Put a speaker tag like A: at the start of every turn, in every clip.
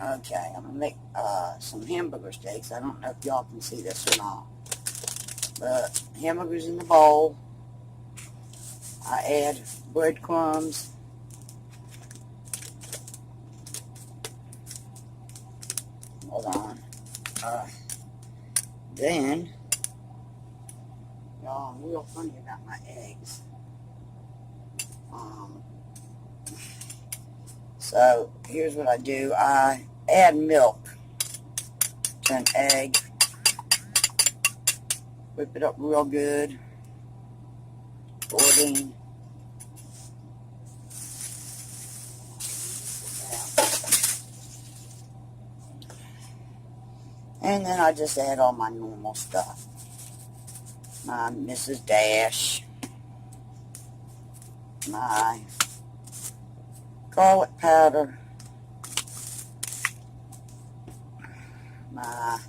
A: Okay, I'm going to make some hamburger steaks. I don't know if y'all can see this or not. But hamburgers in the bowl. I add breadcrumbs. Hold on. Then, y'all, I'm real funny about my eggs. So, here's what I do. I add milk to an egg. Whip it up real good. Pour it in. And then I just add all my normal stuff. My Mrs. Dash. My garlic powder. My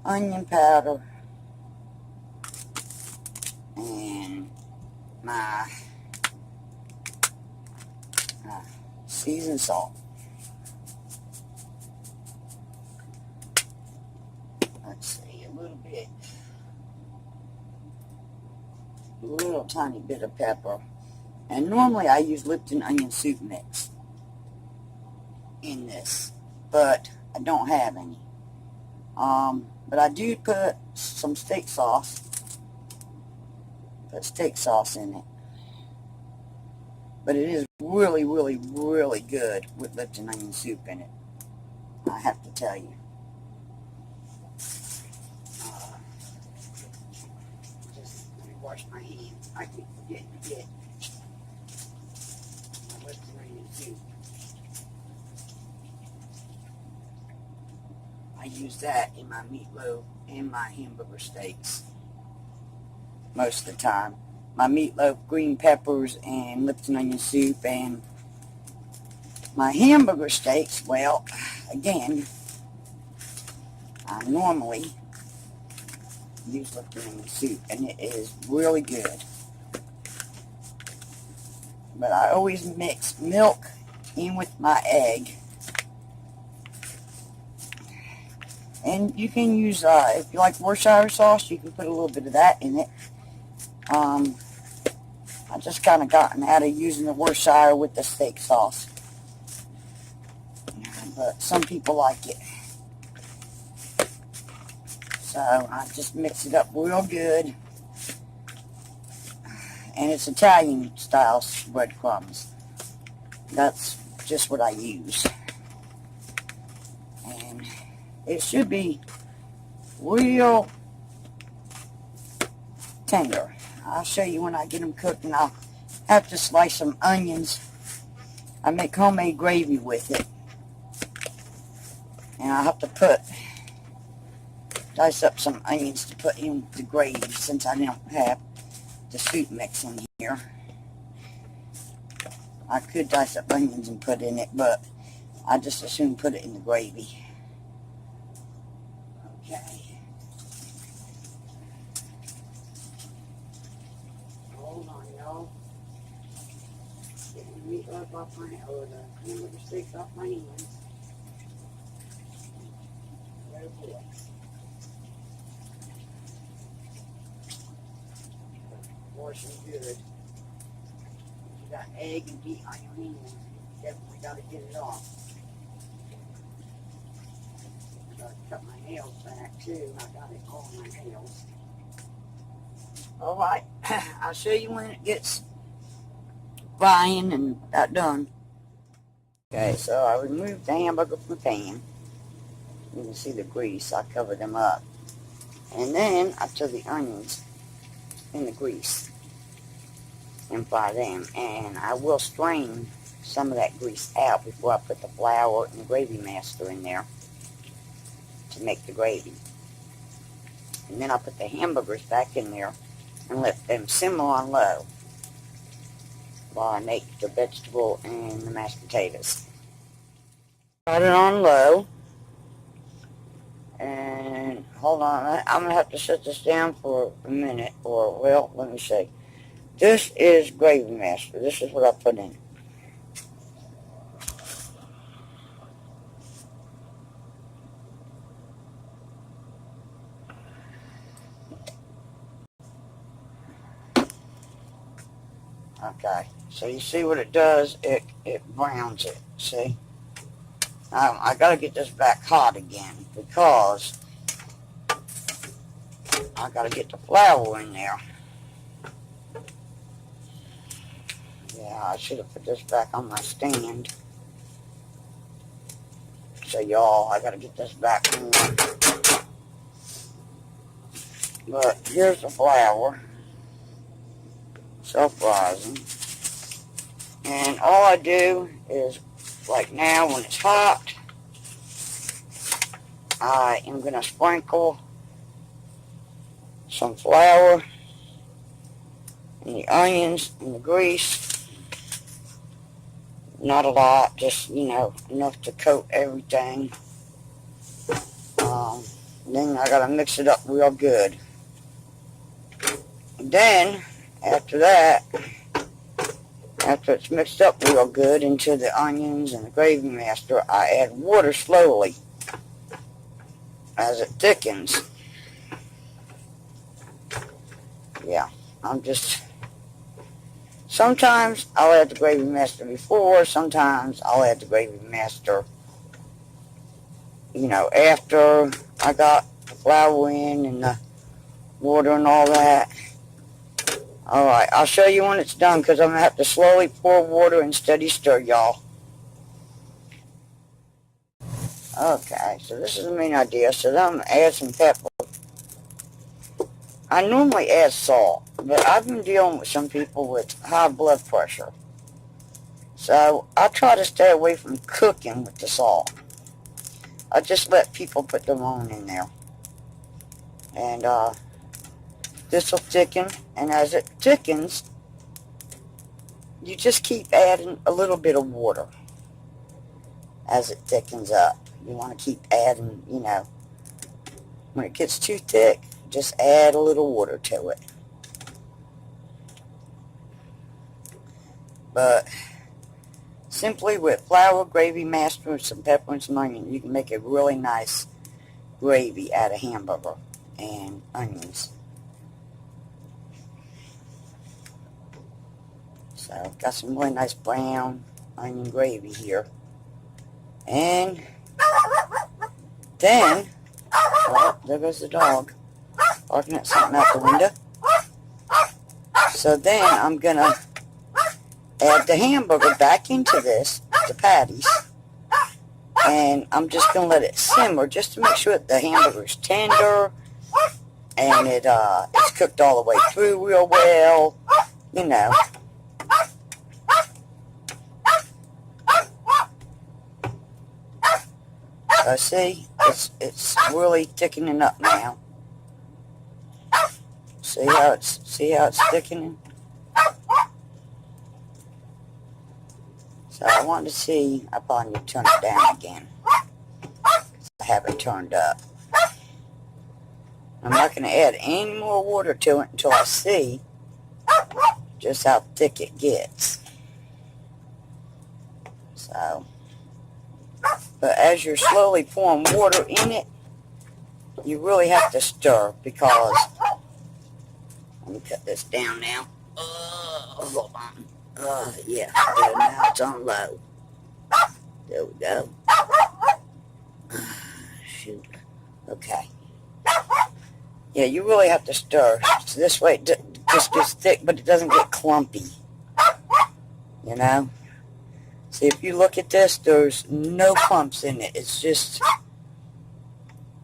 A: onion powder. And my seasoned salt. Let's see, a little tiny bit of pepper. And normally I use Lipton onion soup mix in this, but I don't have any. But I do put some steak sauce. Put steak sauce in it. But it is really, really, really good with Lipton onion soup in it. I have to tell you. Just let me wash my hands. I keep forgetting to get my Lipton onion soup. I use that in my meatloaf and my hamburger steaks most of the time. My meatloaf, green peppers, and Lipton onion soup, and my hamburger steaks, well, again, I normally use Lipton onion soup, and it is really good. But I always mix milk in with my egg. And you can use, if you like Worcestershire sauce, you can put a little bit of that in it. I just kind of gotten out of using the Worcestershire with the steak sauce. But some people like it. So I just mix it up real good. And it's Italian style breadcrumbs. That's just what I use. And it should be real tender. I'll show you when I get them cooked, and I'll have to slice some onions. I make homemade gravy with it. And I'll have to dice up some onions to put in the gravy, since I don't have the soup mix in here. I could dice up onions and put in it, but I just as soon put it in the gravy. Okay. Hold on, y'all. Getting the meatloaf off my, or the hamburger steaks off my hands. Oh boy. Wash them good. If you got egg and meat on your hands, you definitely got to get it off. Got to cut my nails back too. I got it all on my nails. Alright, I'll show you when it gets frying and about done. Okay, so I removed the hamburger from the pan. You can see the grease. I covered them up. And then I took the onions in the grease and fry them. And I will strain some of that grease out before I put the flour and the gravy master in there to make the gravy. And then I'll put the hamburgers back in there and let them simmer on low while I make the vegetable and the mashed potatoes. Got it on low. And hold on, I'm going to have to set this down for a minute, or, well, let me see. This is gravy master. This is what I put in. Okay, so you see what it does? It browns it, see? I gotta get this back hot again because I gotta get the flour in there. Yeah, I should have put this back on my stand. So y'all, I gotta get this back on. But here's the flour. Self-rising. And all I do is, like now when it's hot, I am gonna sprinkle some flour and the onions and the grease. Not a lot, just, you know, enough to coat everything. Then I gotta mix it up real good. Then, after that, after it's mixed up real good into the onions and the gravy master, I add water slowly as it thickens. Yeah, sometimes I'll add the gravy master before, sometimes I'll add the gravy master, you know, after I got the flour in and the water and all that. Alright, I'll show you when it's done because I'm going to have to slowly pour water and steady stir, y'all. Okay, so this is the main idea. So then I'm going to add some pepper. I normally add salt, but I've been dealing with some people with high blood pressure. So I try to stay away from cooking with the salt. I just let people put their own in there. And this will thicken, and as it thickens, you just keep adding a little bit of water as it thickens up. You want to keep adding, you know, when it gets too thick, just add a little water to it. But simply with flour, gravy master, and some pepper and some onion, you can make a really nice gravy out of hamburger and onions. So got some really nice brown onion gravy here. And then, oh, there goes the dog barking at something out the window. So then I'm going to add the hamburger back into this, the patties. And I'm just going to let it simmer just to make sure that the hamburger's tender and it's cooked all the way through real well, you know. So see, it's really thickening up now. See how it's thickening? So I want to see, I probably need to turn it down again. I have it turned up. I'm not going to add any more water to it until I see just how thick it gets. So, but as you're slowly pouring water in it, you really have to stir because, let me cut this down now. Hold on. Yeah, there, now it's on low. There we go. Shoot. Okay. Yeah, you really have to stir. So this way it just gets thick, but it doesn't get clumpy. You know? See, if you look at this, there's no clumps in it. It's just,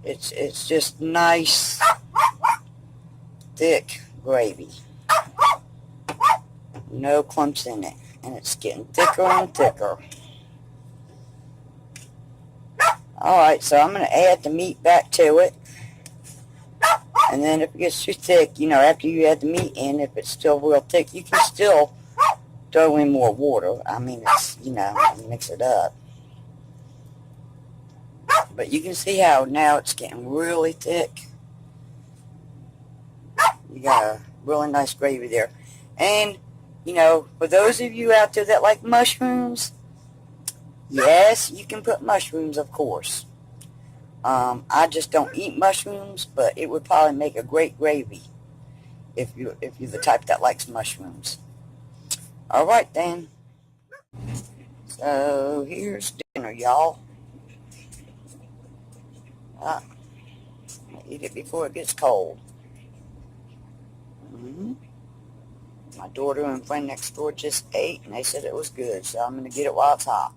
A: it's just nice, thick gravy. No clumps in it. And it's getting thicker and thicker. Alright, so I'm going to add the meat back to it. And then if it gets too thick, you know, after you add the meat in, if it's still real thick, you can still throw in more water. I mean, it's, you know, mix it up. But you can see how now it's getting really thick. You got a really nice gravy there. And, you know, for those of you out there that like mushrooms, yes, you can put mushrooms, of course. I just don't eat mushrooms, but it would probably make a great gravy if you're the type that likes mushrooms. Alright then. So here's dinner, y'all. Eat it before it gets cold. My daughter and friend next door just ate, and they said it was good, so I'm going to get it while it's hot.